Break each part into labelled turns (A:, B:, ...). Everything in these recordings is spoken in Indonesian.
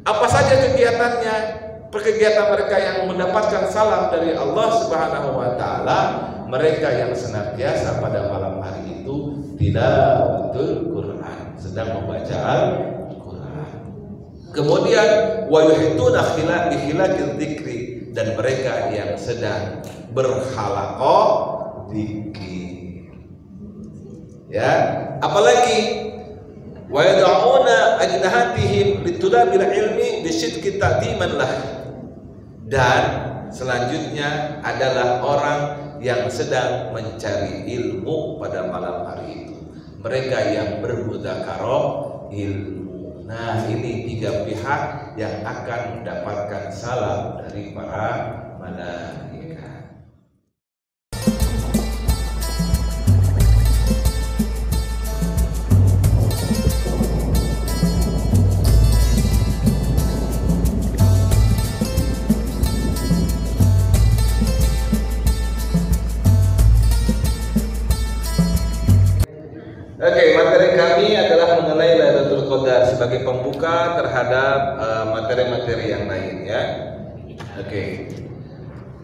A: Apa saja kegiatannya? Kegiatan mereka yang mendapatkan salam dari Allah Subhanahu wa taala, mereka yang senantiasa pada malam hari itu tilawatul Quran, sedang membaca Al-Quran. Kemudian wa yuhituna bi khilaqil dzikri, dan mereka yang sedang berhalaqah dzikir. Ya, apalagi wa yad'una ajnahatihim litulabil ilmi bisidqi ta'diman lah. Dan selanjutnya adalah orang yang sedang mencari ilmu pada malam hari itu, mereka yang bermudzakarah ilmu. Nah, ini tiga pihak yang akan mendapatkan salam dari para malaikat. Oke, materi kami adalah mengenai Lailatul Qadar sebagai pembuka terhadap materi-materi yang lain, ya. Oke.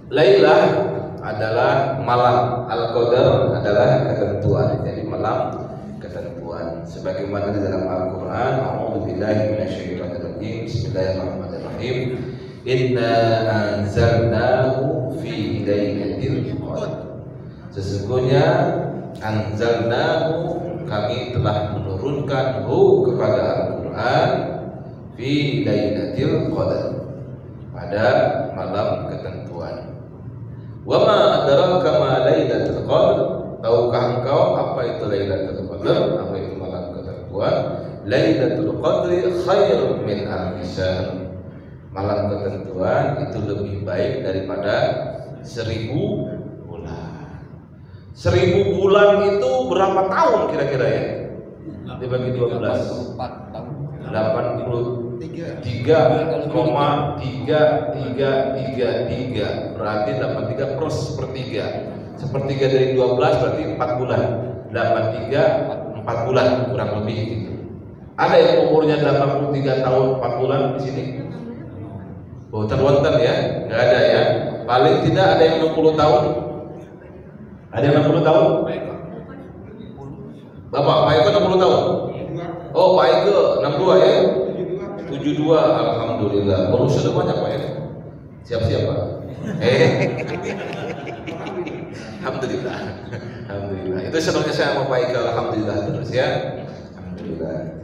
A: Lailah adalah malam, Al-Qadar adalah ketentuan. Jadi malam ketentuan. Sebagaimana di dalam Al-Qur'an, A'udzubillahi minasyaitonirrajim. Bismillahirrahmanirrahim. Inna anzalnahu fi lailatul qadar. Sesungguhnya anzalnahu, kami telah menurunkan kepada Al-Quran fi lailatul qadar, pada malam ketentuan. Wa ma adraka ma lailatul qadar, tahukah engkau apa itu lailatul qadar, apa itu malam ketentuan? Lailatul qadri khairun min alfi syahr. Malam ketentuan itu lebih baik daripada 1000 bulan. 1000 bulan itu berapa tahun kira-kira ya? Dibagi 12. 83,3333, berarti 83 per sepertiga. Sepertiga dari 12 berarti 4 bulan. 83 4 bulan kurang lebih gitu. Ada yang umurnya 83 tahun 4 bulan di sini? Wonten ya? Nggak ada ya. Paling tidak ada yang 60 tahun. Ada yang 60 tahun? Bapak, Pak Eko 60 tahun? Oh, Pak Eko 62 ya? 72, alhamdulillah. Bonus sudah banyak Pak ya? Siap-siap Pak. Alhamdulillah. Alhamdulillah. Itu senangnya saya sama Pak Eko, alhamdulillah terus ya. Alhamdulillah.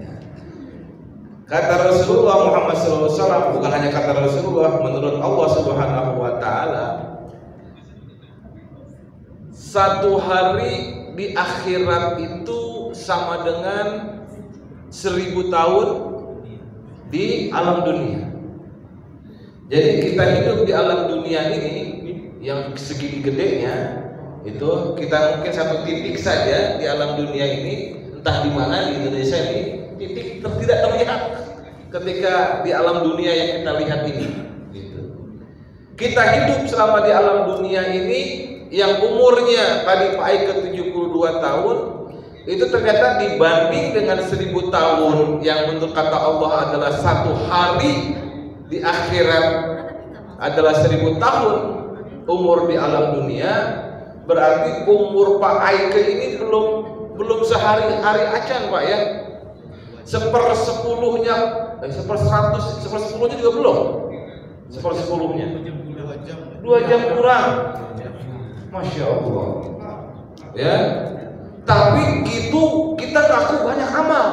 A: Kata Rasulullah Muhammad SAW, bukan hanya kata Rasulullah, menurut Allah Subhanahu wa taala, satu hari di akhirat itu sama dengan 1000 tahun di alam dunia. Jadi kita hidup di alam dunia ini yang segini gedenya, itu kita mungkin satu titik saja di alam dunia ini, entah di mana di Indonesia ini, titik tidak terlihat ketika di alam dunia yang kita lihat ini. Gitu. Kita hidup selama di alam dunia ini, yang umurnya tadi Pak Ike 72 tahun, itu ternyata dibanding dengan 1000 tahun yang menurut kata Allah adalah satu hari di akhirat adalah 1000 tahun umur di alam dunia, berarti umur Pak Ike ini belum sehari-hari acan Pak ya. Sepersepuluhnya, sepersepuluhnya juga belum. Sepersepuluhnya 2 jam kurang. Masya Allah ya. Tapi gitu kita ngaku banyak amal.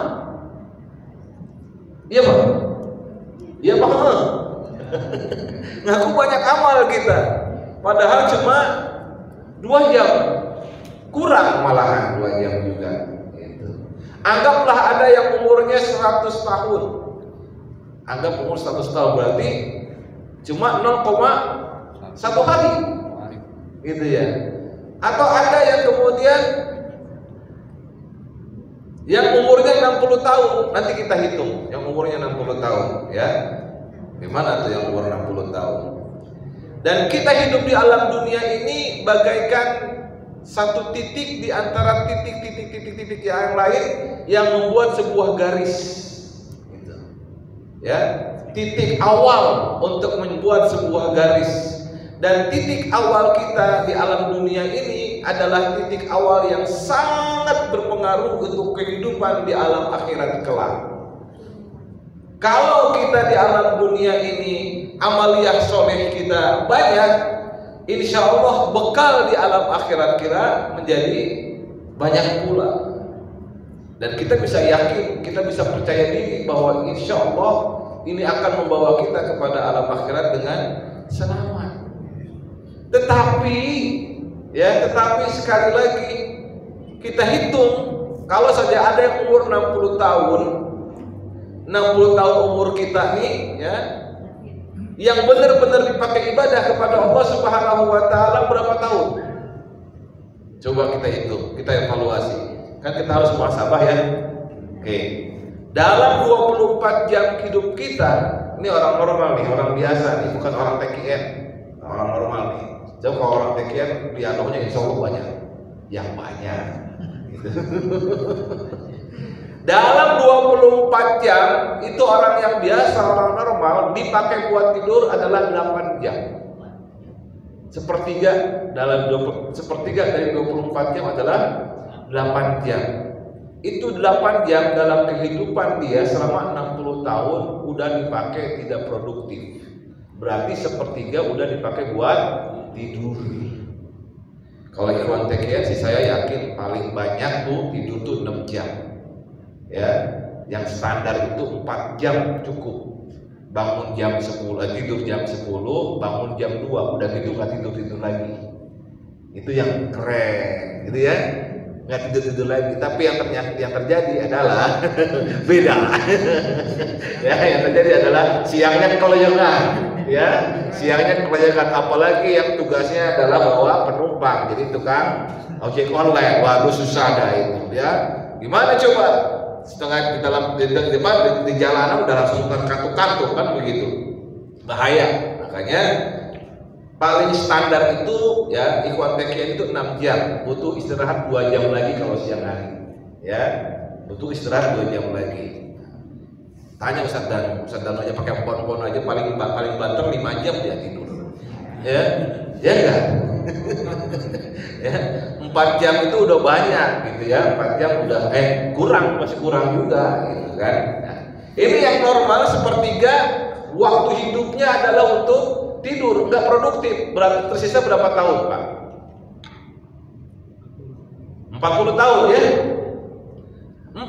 A: Iya Pak? Iya Pak? Ngaku banyak amal kita, padahal cuma 2 jam kurang, malahan 2 jam juga gitu. Anggaplah ada yang umurnya 100 tahun. Anggap umur 100 tahun berarti cuma 0,1 hari gitu ya. Atau ada yang kemudian yang umurnya 60 tahun, nanti kita hitung yang umurnya 60 tahun ya. Gimana tuh yang umur 60 tahun? Dan kita hidup di alam dunia ini bagaikan satu titik di antara titik yang lain yang membuat sebuah garis gitu. Ya, titik awal untuk membuat sebuah garis. Dan titik awal kita di alam dunia ini adalah titik awal yang sangat berpengaruh untuk kehidupan di alam akhirat kelak. Kalau kita di alam dunia ini amaliyah soleh kita banyak, insya Allah bekal di alam akhirat kita menjadi banyak pula. Dan kita bisa yakin, kita bisa percaya diri bahwa insya Allah ini akan membawa kita kepada alam akhirat dengan selamat. Tetapi sekali lagi kita hitung, kalau saja ada yang umur 60 tahun umur kita nih, ya, yang benar-benar dipakai ibadah kepada Allah Subhanahu wa taala berapa tahun? Coba kita hitung, kita evaluasi. Kan kita harus muhasabah ya. Oke. Dalam 24 jam hidup kita, ini orang normal nih, orang biasa nih, bukan orang TKN. Orang normal nih. Coba kalau orang TKN pianonya insya Allah banyak. Yang banyak. Gitu. Dalam 24 jam itu orang yang biasa, orang normal dipakai buat tidur adalah 8 jam. Sepertiga dari 24 jam adalah 8 jam. Itu 8 jam dalam kehidupan dia selama 60 tahun udah dipakai tidak produktif. Berarti sepertiga udah dipakai buat tidur. Kalau ikhwan TKN sih saya yakin paling banyak tuh tidur tuh 6 jam. Ya, yang standar itu 4 jam cukup. Bangun jam 10, tidur jam 10, bangun jam 2, udah gitu nggak tidur lagi. Itu yang keren, gitu ya. Nggak tidur lagi, tapi yang terjadi adalah beda. Ya, yang terjadi adalah siangnya keloyokan, ya, siangnya keloyokan, apalagi yang tugasnya adalah bawa penumpang, jadi tukang ojek online. Waduh, susah dah itu, ya. Gimana coba? Setengah di dalam di jalanan udah langsung kantuk-kantuk kan begitu, bahaya. Makanya paling standar itu ya ikhwan TKN itu 6 jam, butuh istirahat 2 jam lagi kalau siang hari, ya butuh istirahat 2 jam lagi. Tanya Ustaz Danu aja pakai handphone aja paling banter 5 jam dia tidur, ya enggak. Ya, 4 jam itu udah banyak gitu ya, 4 jam udah masih kurang juga gitu kan. Nah, ini yang normal sepertiga waktu hidupnya adalah untuk tidur, nggak produktif. Tersisa berapa tahun Pak? 40 tahun ya. 40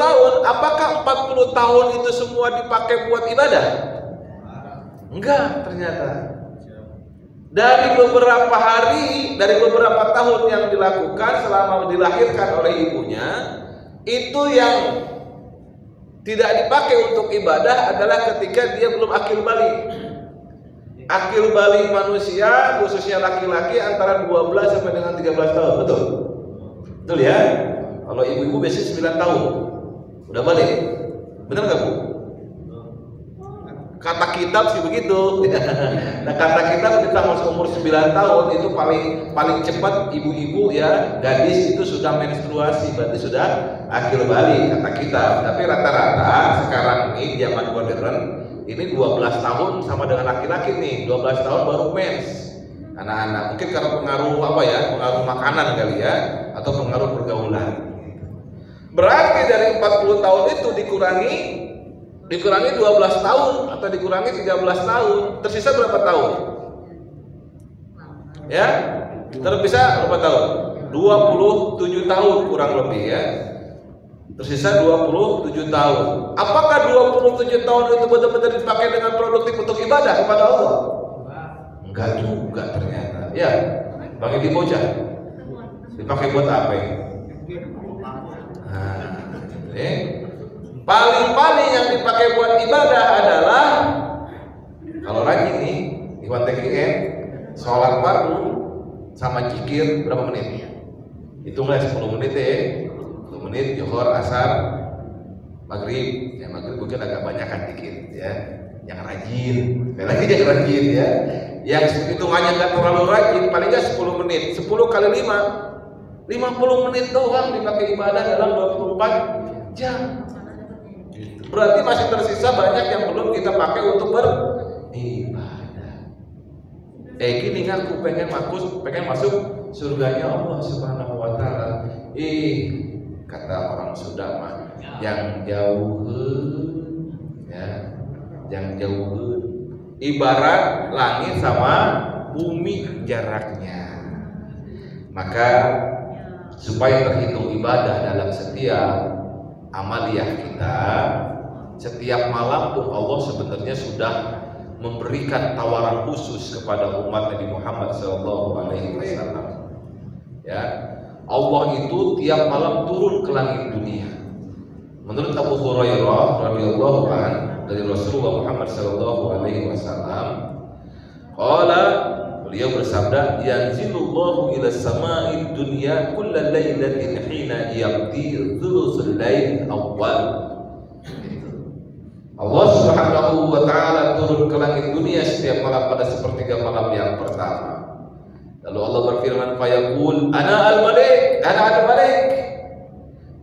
A: tahun, apakah 40 tahun itu semua dipakai buat ibadah? Enggak, ternyata. Dari beberapa hari, dari beberapa tahun yang dilakukan selama dilahirkan oleh ibunya, itu yang tidak dipakai untuk ibadah adalah ketika dia belum akil balik. Akil balik manusia, khususnya laki-laki, antara 12 sampai dengan 13 tahun, betul? Betul ya? Kalau ibu-ibu biasanya 9 tahun udah balik, benar nggak Bu? Kata kitab sih begitu. Nah, kata kitab kita masuk umur 9 tahun itu paling cepat ibu-ibu ya, gadis itu sudah menstruasi, berarti sudah akil balik kata kitab. Tapi rata-rata sekarang ini zaman modern ini 12 tahun sama dengan laki-laki nih, 12 tahun baru mens. Anak-anak mungkin karena pengaruh pengaruh makanan kali ya, atau pengaruh pergaulan. Berarti dari 40 tahun itu dikurangi 12 tahun atau dikurangi 13 tahun, tersisa berapa tahun? Ya, tersisa berapa tahun? 27 tahun kurang lebih ya. Tersisa 27 tahun. Apakah 27 tahun itu benar-benar dipakai dengan produktif untuk ibadah kepada Allah? Enggak juga ternyata. Ya, Bang Edi bocah. Dipakai buat apa ya? Nah, paling-paling yang dipakai buat ibadah adalah kalau rajin nih ikhwan TKN sholat fardu sama zikir berapa menit? Hitunglah 10 menit ya, 10 menit Zuhur, Asar, Maghrib. Ya Maghrib mungkin agak banyakan dikit ya. Yang rajin, lagi yang rajin ya. Yang hitungannya nggak terlalu rajin, paling nggak 10 menit. 10 kali 5, 50 menit doang dipakai ibadah dalam 24 jam. Berarti masih tersisa banyak yang belum kita pakai untuk beribadah. Gini ngaku pengen masuk surganya Allah Subhanahu wa taala. Kata orang Sunda mah yang jauh ya, yang jauh ibarat langit sama bumi jaraknya. Maka supaya terhitung ibadah dalam setiap amaliyah kita, setiap malam pun Allah sebenarnya sudah memberikan tawaran khusus kepada umat Nabi Muhammad SAW. Ya, Allah itu tiap malam turun ke langit dunia. Menurut Abu Hurairah radhiyallahu anhu dari Rasulullah Muhammad SAW, qala, beliau bersabda, yanzilullahu ila sama'id dunya kullal lailatin hina yaqdi thuluthul lail awal. Allah Subhanahu wa taala turun ke langit dunia setiap malam pada sepertiga malam yang pertama. Lalu Allah berfirman, fayaqul ana al-malik,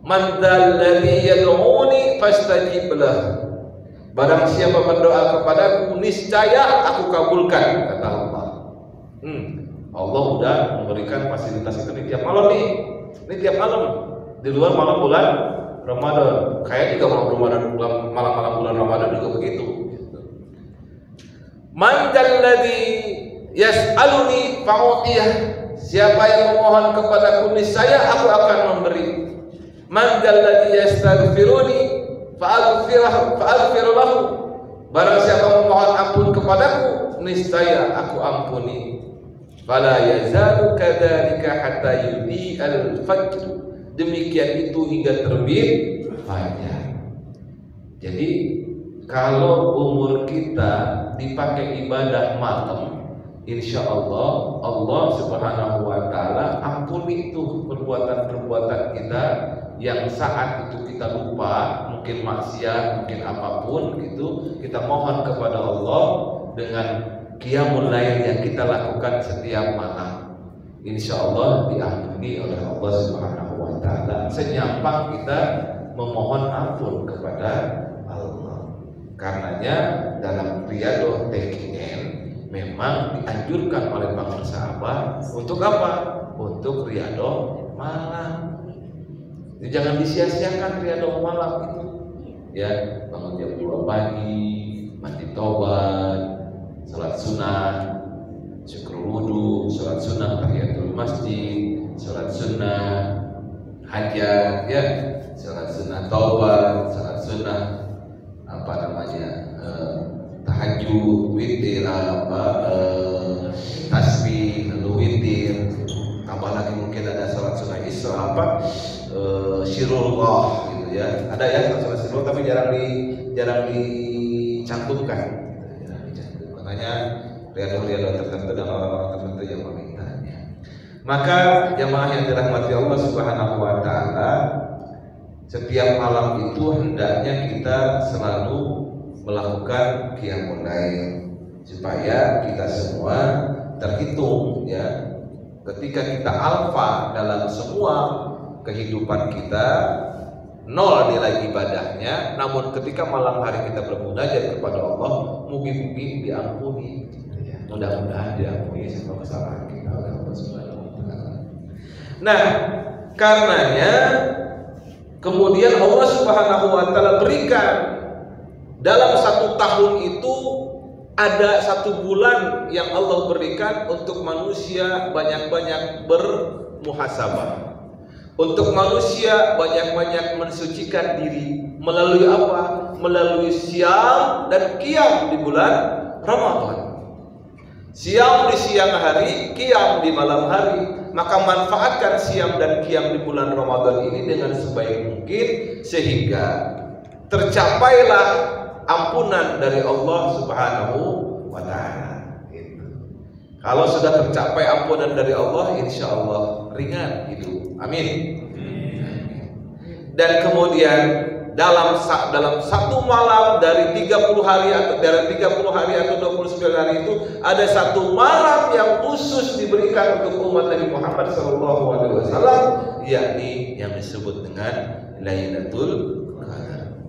A: man dzal ladzi yad'uni fastajib lah. Barang siapa berdoa kepadaku, niscaya aku kabulkan, kata Allah. Allah udah memberikan fasilitas itu di tiap malam nih. Ini tiap malam. Di luar malam bulan Ramadan. Kayak juga malam-malam bulan Ramadan juga begitu. Man dzalladzi yas'aluni fa'utiyah. Siapa yang memohon kepadaku, niscaya aku akan memberi. Man dzalladzi yastaghfiruni fa'aghfir lahu. Barang siapa memohon ampun kepadaku, niscaya aku ampuni. Fala yazalu kadzalika hatta yudi al-fajr. Demikian itu hingga terbit fajar. Jadi kalau umur kita dipakai ibadah malam, insya Allah Allah Subhanahu wa taala ampuni itu perbuatan-perbuatan kita yang saat itu kita lupa, mungkin maksiat, mungkin apapun gitu, kita mohon kepada Allah dengan qiyamul lail yang kita lakukan setiap malam. Insya Allah diampuni oleh Allah Subhanahu wa taala. Senyampang kita memohon ampun kepada Allah. Karenanya dalam Riyadhah TKN memang dianjurkan oleh para sahabat untuk apa? Untuk Riyadhah malam. Jadi jangan disia-siakan Riyadhah malam itu. Ya, bangun jam 2 pagi, mandi tobat, salat sunat, syukur wudu, salat sunat tahiyatul masjid, salat sunnah hajat, ya, salat sunnah taubat, salat sunnah tahajud, witir, tasbih, lalu witir, tambah lagi mungkin ada salat sunnah isra, syirullah gitu ya. Ada ya salat syirullah tapi jarang dicantumkan. Makanya Riyadhah tertentu dan orang-orang tertentu yang memintanya. Maka jamaah yang dirahmati Allah Subhanahu wa taala, setiap malam itu hendaknya kita selalu melakukan qiyamul lail supaya kita semua terhitung ya. Ketika kita alfa dalam semua kehidupan kita, nol nilai ibadahnya, namun ketika malam hari kita bermunajat kepada Allah, mungkin diampuni. Mudah-mudahan diampuni semua kesalahan kita oleh Allah Subhanahu wa taala. Nah, karenanya kemudian Allah Subhanahu wa taala berikan dalam 1 tahun itu ada 1 bulan yang Allah berikan untuk manusia banyak-banyak bermuhasabah. Untuk manusia banyak-banyak mensucikan diri melalui apa? Melalui siam dan qiyam di bulan Ramadan. Siam di siang hari, qiyam di malam hari. Maka manfaatkan siam dan qiyam di bulan Ramadan ini dengan sebaik mungkin sehingga tercapailah ampunan dari Allah Subhanahu wa taala. Kalau sudah tercapai ampunan dari Allah, insya Allah ringan hidup. Amin. Dan kemudian dalam 1 malam dari 30 hari atau 29 hari itu ada 1 malam yang khusus diberikan untuk umat Nabi Muhammad SAW, yakni yang disebut dengan Lailatul Qadar.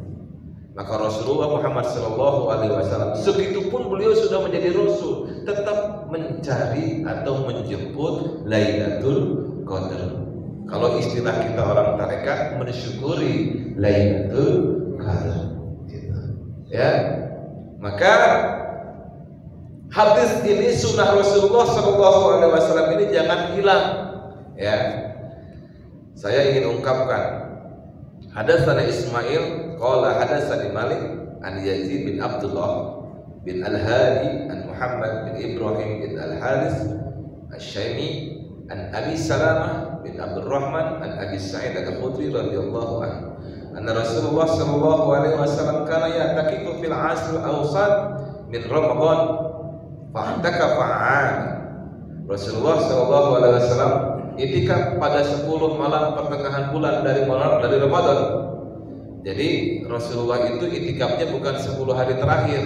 A: Maka Rasulullah Muhammad SAW segitupun beliau sudah menjadi Rasul, tetap mencari atau menjemput Lailatul Qadar. Kalau istilah kita orang tarekat, mensyukuri Lailatul Qadar. Ya, maka hadis ini, sunnah Rasulullah SAW ini jangan hilang. Ya, saya ingin ungkapkan. Hadatsana Ismail qala hadatsani Malik an Yazid bin Abdullah bin Al-Hadi an Muhammad bin Ibrahim bin Al-Haris Asy-Syaimi an Abi Salamah bin Abdurrahman an Abi Sa'id Al-Khudri radhiyallahu anhu anna Rasulullah sallallahu alaihi wasallam kana ya'takifu fil 'ashr al-awsat min Ramadan fa'takafa 'am. Rasulullah sallallahu alaihi wasallam itikaf pada 10 malam pertengahan bulan dari Ramadan. Jadi Rasulullah itu itikafnya bukan 10 hari terakhir,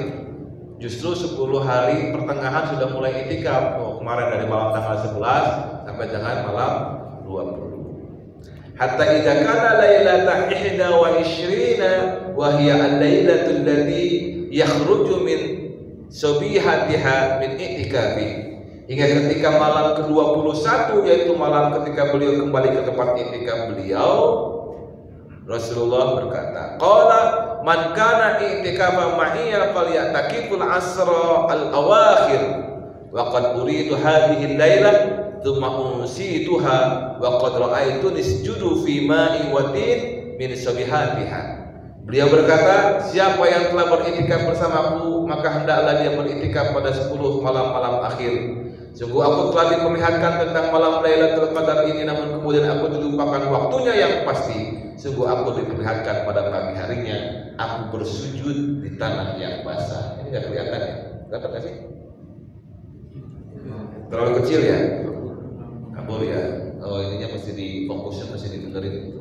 A: justru 10 hari pertengahan sudah mulai itikaf. Kemarin dari malam tanggal 11 sampai dengan malam 20. Hatta idza kana lailata 21 wa hiya al-lailatul lati yakhruju min subihatiha min i'tikafi. Hingga ketika malam ke-21, yaitu malam ketika beliau kembali ke tempat i'tikaf beliau, Rasulullah berkata, qala man kana i'tikafa ma'iya falya'takiful asra al-awakhir wa qad uridu hadhihi al-lailah thumma unsituha wa qad ra'aytu nisjudu fi ma'i watin min sabihatiha. Beliau berkata, siapa yang telah beriktikaf bersamaku, maka hendaklah dia beriktikaf pada 10 malam-malam akhir. Sungguh aku telah diperlihatkan tentang malam Lailatul Qadar ini, namun kemudian aku dilupakan waktunya yang pasti. Sungguh aku diperlihatkan pada pagi harinya, aku bersujud di tanah yang basah. Ini nggak kelihatan ya? Kelihatan nggak sih? Terlalu kecil ya? Kabur ya? Oh, ininya mesti difokusnya, mesti didengerin itu.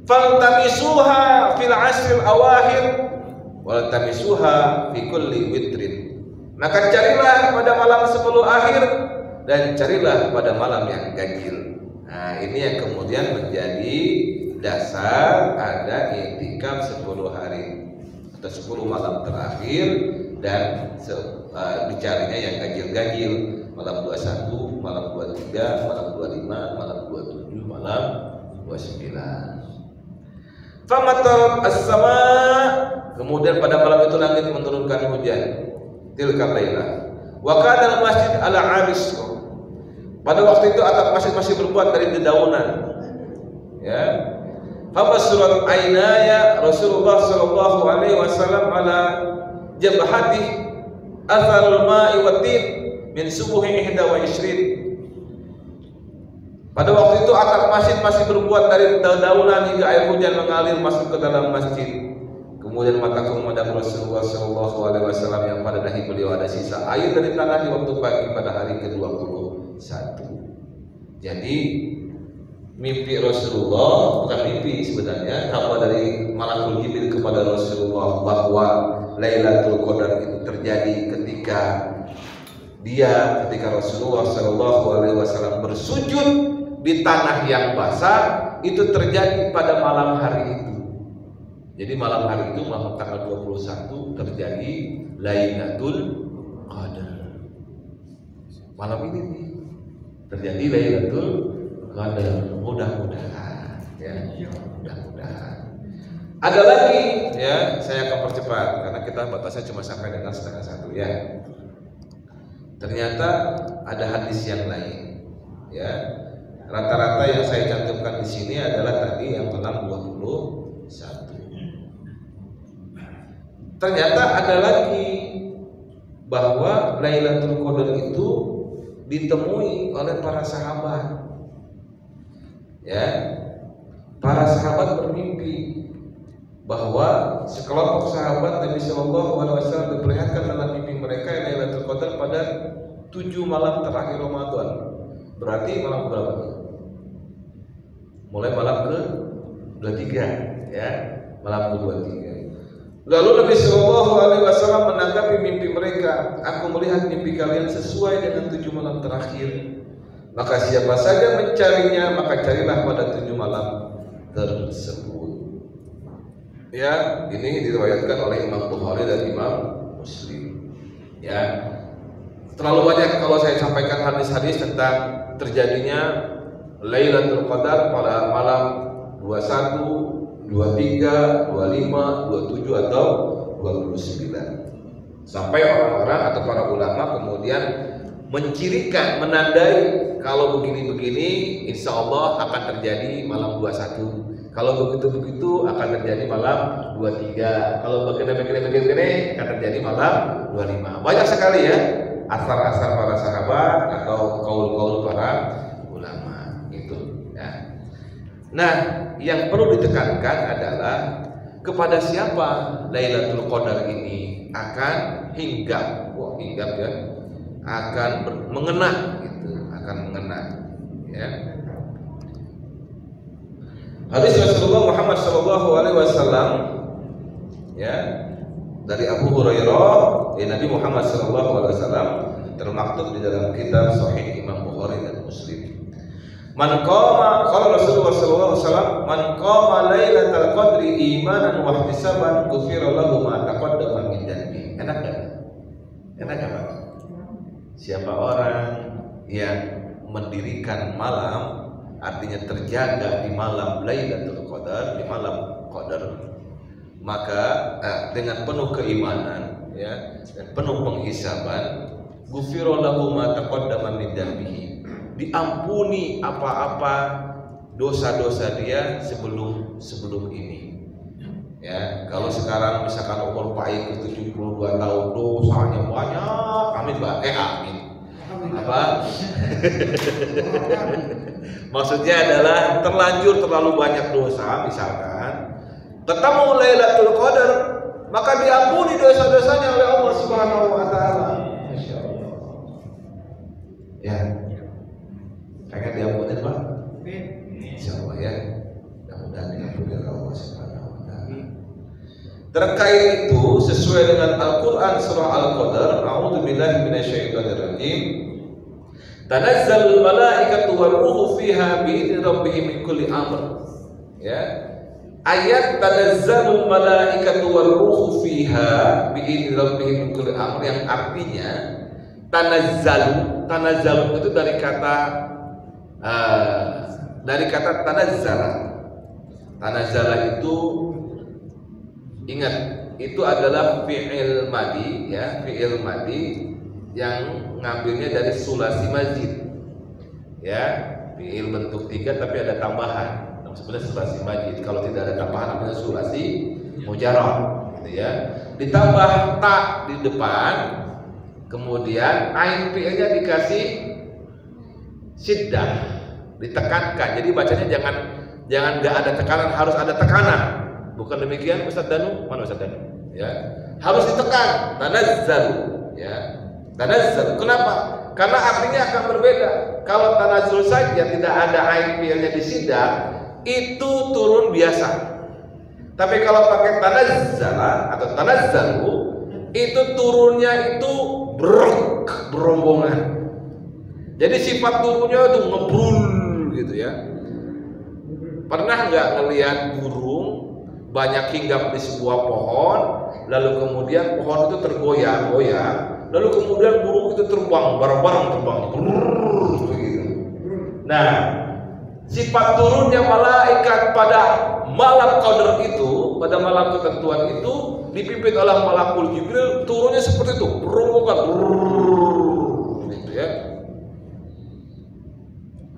A: Faltamisuha fil asril awakhir wal tamisuha fi kulli witrin. Maka carilah pada malam 10 akhir dan carilah pada malam yang ganjil. Nah, ini yang kemudian menjadi dasar ada i'tikaf 10 hari atau 10 malam terakhir, dan dicarinya yang ganjil-ganjil, malam 21, malam 23, malam 25, malam 27, malam 29. Famatarat as-sama', kemudian pada malam itu langit menurunkan hujan. Tilka lailah wa kana al-masjid ala 'aris. Pada waktu itu atap masjid masih berbuat dari dedaunan. Ya. Fabasurat ainaya Rasulullah sallallahu alaihi wasallam ala jabhati atharul ma'i wa tin min subuhi 21. Pada waktu itu atap masjid masih berbuat dari dedaunan hingga air hujan mengalir masuk ke dalam masjid. Kemudian mataku memandang Rasulullah Shallallahu Alaihi Wasallam yang pada dahi beliau ada sisa air dari tanah di waktu pagi pada hari ke-21. Jadi mimpi Rasulullah bukan mimpi sebenarnya, kabar dari Malakul Jibril kepada Rasulullah bahwa Lailatul Qadar itu terjadi ketika Rasulullah Shallallahu Alaihi Wasallam bersujud di tanah yang basah, itu terjadi pada malam hari itu. Jadi malam hari itu, malam tanggal 21 terjadi Lailatul Qadar. Malam ini nih terjadi Lailatul Qadar. Mudah-mudahan ya, mudah-mudahan. Ada lagi ya, saya akan percepat karena kita batasnya cuma sampai dengan 12:30 ya. Ternyata ada hadis yang lain ya. Rata-rata yang saya cantumkan di sini adalah tadi yang malam 21. Ternyata ada lagi bahwa Lailatul Qadar itu ditemui oleh para sahabat. Ya, para sahabat bermimpi bahwa sekelompok sahabat Nabi Shallallahu Alaihi Wasallam diperlihatkan dalam mimpi mereka Lailatul Qadar pada 7 malam terakhir Ramadan. Berarti malam berapa? Mulai malam ke-23 ya, malam ke-23. Lalu Nabi Shallallahu Alaihi Wasallam menanggapi mimpi mereka, aku melihat mimpi kalian sesuai dengan 7 malam terakhir. Maka siapa saja mencarinya, maka carilah pada 7 malam tersebut. Ya, ini diriwayatkan oleh Imam Bukhari dan Imam Muslim. Ya, terlalu banyak kalau saya sampaikan hadis-hadis tentang terjadinya Lailatul Qadar pada malam 21, 23, 25, 27 atau 29. Sampai orang-orang atau para ulama kemudian mencirikan, menandai kalau begini-begini insya Allah akan terjadi malam 21. Kalau begitu-begitu akan terjadi malam 23. Kalau begini akan terjadi malam 25. Banyak sekali ya asar-asar para sahabat atau kaul-kaul para ulama itu ya. Nah, yang perlu ditekankan adalah kepada siapa Lailatul Qadar ini akan hinggap. Wah, hinggap ya. Akan mengena gitu, akan mengena ya. Hadis Rasulullah Muhammad SAW ya dari Abu Hurairah, Nabi Muhammad SAW termaktub di dalam kitab Sahih Imam Bukhari dan Muslim. Man qama, qala Rasulullah SAW, man qama lailatal qadri imanan wa ihtisaban ghufira lahu ma taqaddama min dhanbi. Enak enggak? Enak enggak? Siapa orang yang mendirikan malam, artinya terjaga di malam Lailatul Qadar, di malam Qadar, maka dengan penuh keimanan ya dan penuh penghisaban, ghufira lahu ma taqaddama min dhanbihi, diampuni apa-apa dosa-dosa dia sebelum ini. Ya, kalau sekarang misalkan umur Pak Iku 72 tahun, dosanya banyak, amin Pak, amin. Apa? Maksudnya adalah terlalu banyak dosa, misalkan ketemu Lailatul Qadar, maka diampuni dosa-dosanya oleh Allah Subhanahu wa taala. Masyaallah. Ya. Pengen diampuni Pak? Insyaallah ya. Mudah-mudahan diampuni oleh Allah Subhanahu wa taala. Terkait itu sesuai dengan Al-Qur'an surah Al-Qadar, a'udzubillahi minasyaitonir rajim. Tanazzalul malaikatu war-ruhu fiha bi'izni rabbihim min kulli amr. Ya. Ayat tanazzalul malaikatu war-ruhu fiha bi'izni rabbihim min kulli amr yang artinya tanazzalu itu dari kata tanazzala. Tanazzala itu ingat, itu adalah fi'il madi ya, fi'il madi yang ngambilnya dari sulasi mazid ya, fi'il bentuk 3 tapi ada tambahan, sebenarnya sulasi mazid. Kalau tidak ada tambahan namanya sulasi mujarrad gitu ya, ditambah ta di depan, kemudian ain fi'ilnya dikasih syiddah, ditekankan. Jadi bacanya jangan nggak ada tekanan, harus ada tekanan. Bukan demikian Ustaz Danu? Mana Ustaz Danu? Ya, harus ditekan. Tanazzalu ya. Tanazzal. Kenapa? Karena artinya akan berbeda. Kalau tanazzul saja tidak ada ain fi'ilnya di siddah, itu turun biasa. Tapi kalau pakai tanazzala atau tanazzalu, itu turunnya itu berombongan. Jadi sifat turunnya itu ngebrul gitu ya. Pernah nggak ngelihat burung banyak hinggap di sebuah pohon, lalu kemudian pohon itu tergoyang-goyang, lalu kemudian burung itu terbang, bareng-bareng terbang, begitu. Nah, sifat turunnya malaikat pada malam Qadar itu, pada malam ketentuan itu, dipimpin oleh Malakul Jibril, turunnya seperti itu, berombongan, gitu ya.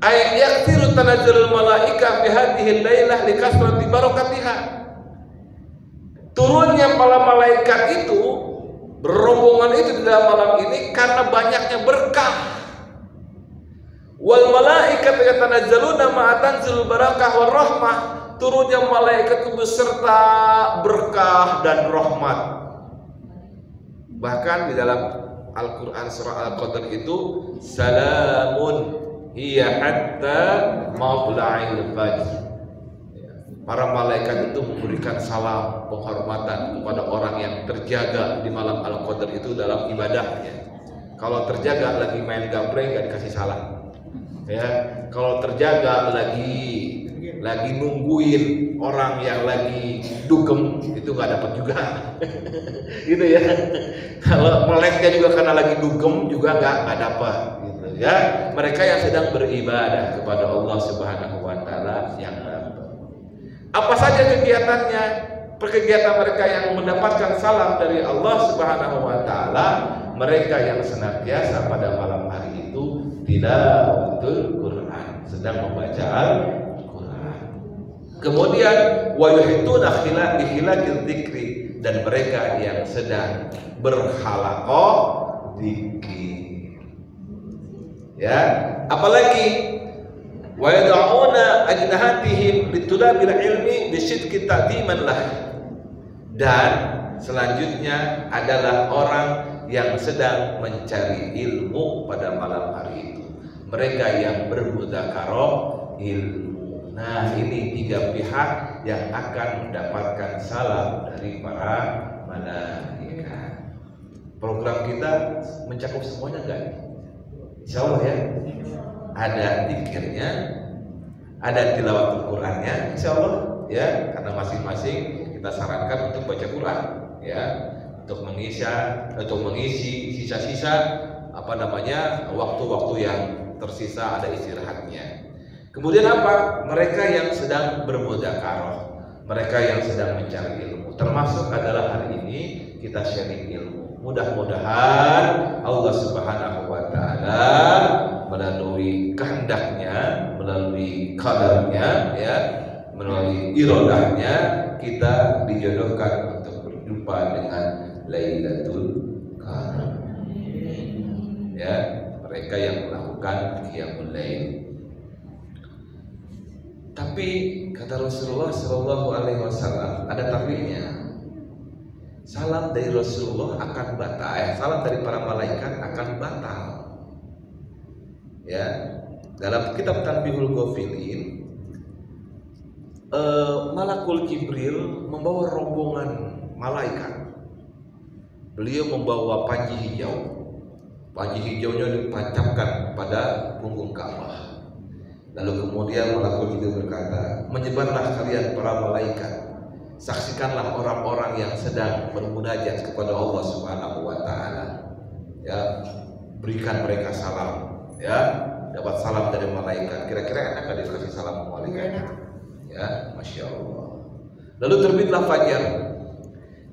A: Ayat yaktiru tanazzalul malaika fi hadhihi lailah likasrati barakatiha. Turunnya para malaikat itu, berombongan itu di dalam malam ini karena banyaknya berkah. Wal malaikatu yatanazzaluna ma'a tanzilul barakah war rahmah. Turunnya malaikat itu beserta berkah dan rahmat. Bahkan di dalam Al-Qur'an surah Al-Qadar itu salamun hiya hatta matla'il fajr. Para malaikat itu memberikan salam penghormatan kepada orang yang terjaga di malam Al-Qadar itu dalam ibadahnya. Kalau terjaga lagi main gaplek nggak dikasih salam. Ya, kalau terjaga lagi lagi nungguin orang yang lagi dugem itu nggak dapat juga. Gitu ya. Kalau meleknya juga karena lagi dugem juga nggak dapat gitu ya. Mereka yang sedang beribadah kepada Allah Subhanahu wa taala yang dapat. Apa saja kegiatannya? Kegiatan mereka yang mendapatkan salam dari Allah Subhanahu wa taala, mereka yang senantiasa pada malam hari itu tilawatul Quran, sedang membaca Al-Quran. Kemudian wa yuhituna bi khilaqil dzikri, dan mereka yang sedang berhalaqah dzikir. Ya, apalagi wa yad'una ajnahatihim litulabil ilmi bisidqi ta'diman lah. Dan selanjutnya adalah orang yang sedang mencari ilmu pada malam hari itu, mereka yang bermudzakarah ilmu. Nah, ini tiga pihak yang akan mendapatkan salam dari para malaikat. Program kita mencakup semuanya enggak? Insya Allah ya. Ada zikirnya, ada tilawatul Qurannya, insya Allah ya, karena masing-masing kita sarankan untuk baca Quran ya, untuk mengisi sisa-sisa waktu-waktu yang tersisa, ada istirahatnya. Kemudian apa? Mereka yang sedang bermudzakarah, mereka yang sedang mencari ilmu, termasuk adalah hari ini kita sharing ilmu. Mudah-mudahan Allah Subhanahu wa taala melalui kehendaknya, melalui qadarnya ya, melalui iradahnya, kita dijodohkan untuk berjumpa dengan Lailatul Qadar. Ya, mereka yang melakukan qiyamul lail. Tapi kata Rasulullah Shallallahu Alaihi Wasallam ada takwilnya. Salam dari Rasulullah akan batal, salam dari para malaikat akan batal. Ya, dalam kitab Tanbihul Ghafilin, Malakul Jibril membawa rombongan malaikat. Beliau membawa panji hijau. Panji hijaunya ditancapkan pada punggung Ka'bah. Lalu kemudian Malakul Jibril berkata, menyebarlah kalian para malaikat, saksikanlah orang-orang yang sedang bermunajat kepada Allah Subhanahu wa taala. Ya, berikan mereka salam. Ya, dapat salam dari malaikat. Kira-kira enak enggak dikasih salam malaikat? Ya, Masya Allah. Lalu terbitlah fajar.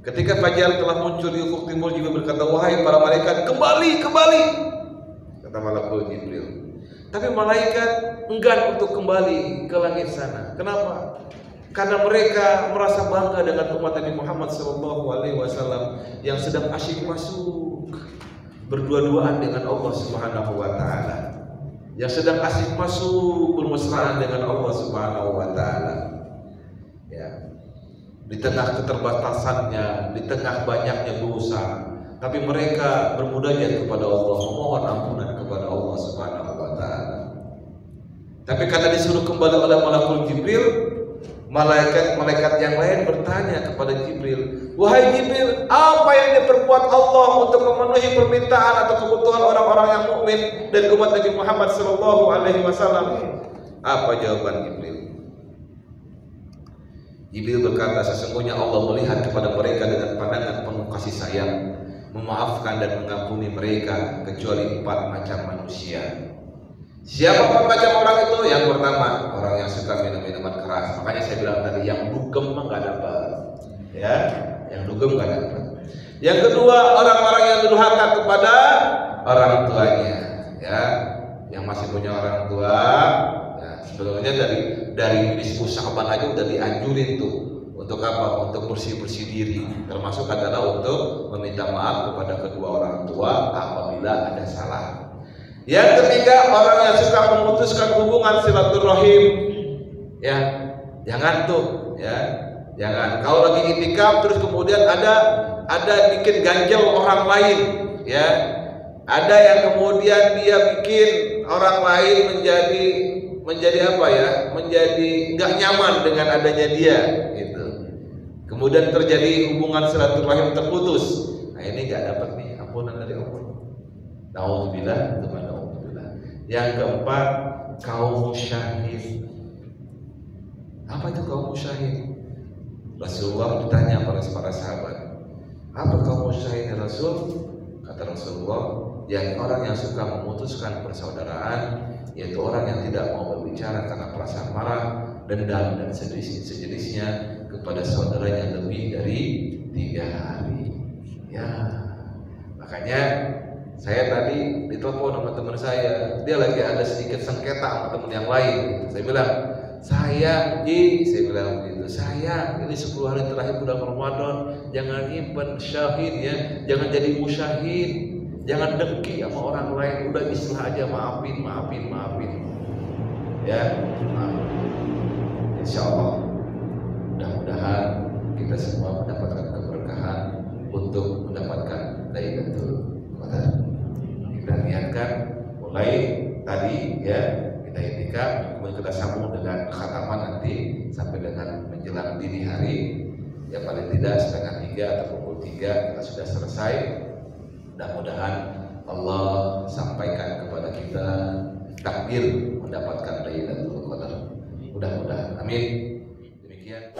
A: Ketika fajar telah muncul di ufuk timur, Jibril berkata, wahai para malaikat, kembali, kembali. Kata Malakul Jibril. Tapi malaikat enggan untuk kembali ke langit sana. Kenapa? Karena mereka merasa bangga dengan umat Nabi Muhammad SAW yang sedang asyik masuk berdua-duaan dengan Allah Subhanahu wa taala, yang sedang asyik masuk bermesraan dengan Allah Subhanahu wa taala. Ya. Di tengah keterbatasannya, di tengah banyaknya dosa, tapi mereka bermunajat kepada Allah, memohon ampunan kepada Allah Subhanahu wa taala. Tapi karena disuruh kembali oleh Malakul Jibril, malaikat-malaikat yang lain bertanya kepada Jibril, wahai Jibril, apa yang diperbuat Allah untuk memenuhi permintaan atau kebutuhan orang-orang yang mukmin dari umat Nabi Muhammad SAW? Apa jawaban Jibril? Jibril berkata, sesungguhnya Allah melihat kepada mereka dengan pandangan penuh kasih sayang, memaafkan dan mengampuni mereka kecuali 4 macam manusia. Siapa 4 macam orang itu? Yang pertama, orang yang suka minum minuman keras. Makanya saya bilang tadi, yang dugem mah nggak dapat, ya, yang dugem nggak dapat. Yang kedua, orang-orang yang durhaka kepada orang tuanya, ya, yang masih punya orang tua. Ya, sebetulnya dari nisfu Sya'ban aja udah dianjurin tuh. Untuk apa? Untuk bersih-bersih diri. Termasuk adalah untuk meminta maaf kepada kedua orang tua apabila ada salah. Yang ketiga, orang yang suka memutuskan hubungan silaturahim. Ya, jangan tuh, ya. Jangan. Kalau lagi itikaf terus kemudian ada bikin ganjel orang lain, ya. Ada yang kemudian dia bikin orang lain menjadi apa ya? Menjadi nggak nyaman dengan adanya dia, gitu. Kemudian terjadi hubungan silaturahim terputus. Nah, ini nggak dapat nih ampunan dari Allah. Nauzubillah. Yang keempat, kaum syahid. Apa itu kaum musyahid? Rasulullah ditanya pada para sahabat, apa kaum musyahid ya Rasul? Kata Rasulullah, yang orang yang suka memutuskan persaudaraan, yaitu orang yang tidak mau berbicara karena perasaan marah, dendam dan sejenisnya kepada saudaranya lebih dari 3 hari. Ya, makanya saya tadi ditelepon sama teman saya, dia lagi ada sedikit sengketa sama teman yang lain. Saya bilang, sayang Ji, saya bilang begitu, sayang ini 10 hari terakhir bulan Ramadan, jangan nyimpen syahid ya, jangan jadi musyahid, jangan dengki sama orang lain, udah istilah aja maafin ya, maaf. Insya Allah mudah-mudahan kita semua mendapatkan keberkahan untuk mendapatkan Lailatul Qadar. Kita niatkan mulai tadi ya, kita itikaf, kemudian kita sambung dengan khataman nanti sampai dengan menjelang dini hari ya, paling tidak 2:30 atau pukul 3 kita sudah selesai. Mudah-mudahan Allah sampaikan kepada kita takdir mendapatkan Lailatul Qadar. Mudah-mudahan, amin. Demikian.